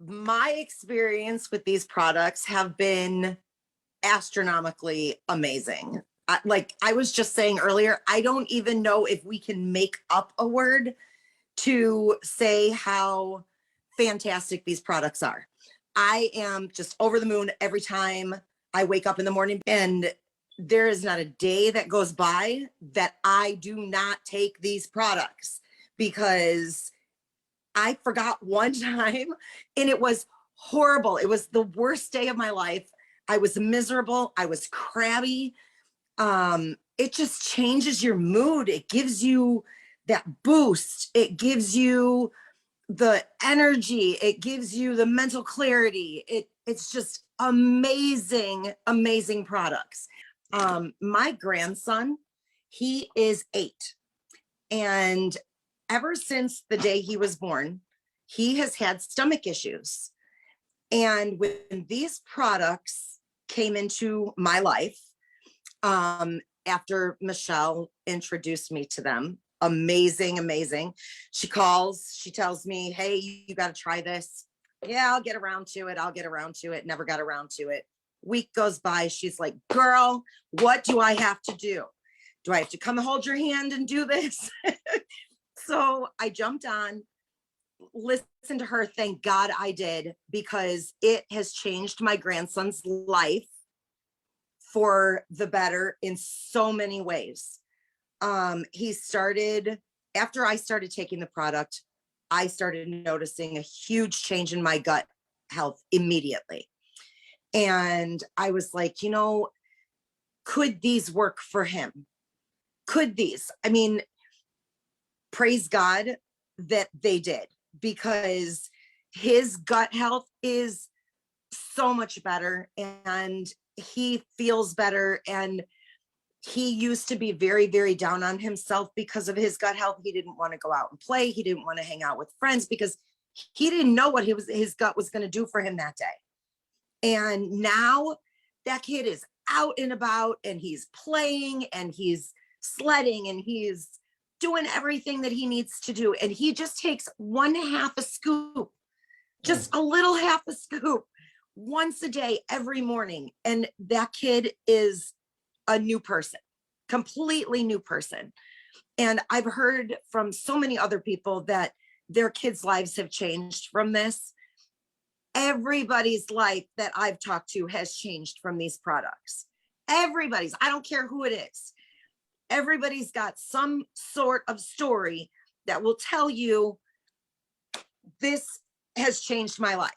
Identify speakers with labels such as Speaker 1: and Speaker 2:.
Speaker 1: My experience with these products have been astronomically amazing. Like I was just saying earlier, I don't even know if we can make up a word to say how fantastic these products are. I am just over the moon every time I wake up in the morning, and there is not a day that goes by that I do not take these products because I forgot one time and it was horrible. It was the worst day of my life. I was miserable. I was crabby. It just changes your mood. It gives you that boost. It gives you the energy. It gives you the mental clarity. It's just amazing, amazing products. My grandson, he is 8. And ever since the day he was born, he has had stomach issues. And when these products came into my life, after Michelle introduced me to them, amazing, amazing. She calls, she tells me, hey, you got to try this. Yeah, I'll get around to it. I'll get around to it. Never got around to it. Week goes by. She's like, girl, what do I have to do? Do I have to come and hold your hand and do this? So I jumped on, listened to her. Thank God I did, because it has changed my grandson's life for the better in so many ways. He started, after I started taking the product, I started noticing a huge change in my gut health immediately. And I was like, could these work for him? Could these? I mean, praise God that they did, because his gut health is so much better and he feels better. And he used to be very, very down on himself because of his gut health. He didn't want to go out and play. He didn't want to hang out with friends because he didn't know what his gut was going to do for him that day. And now that kid is out and about and he's playing and he's sledding and he's doing everything that he needs to do. And he just takes 1/2 a scoop, just a little half a scoop once a day, every morning. And that kid is a new person, completely new person. And I've heard from so many other people that their kids' lives have changed from this. Everybody's life that I've talked to has changed from these products. Everybody's, I don't care who it is. Everybody's got some sort of story that will tell you this has changed my life.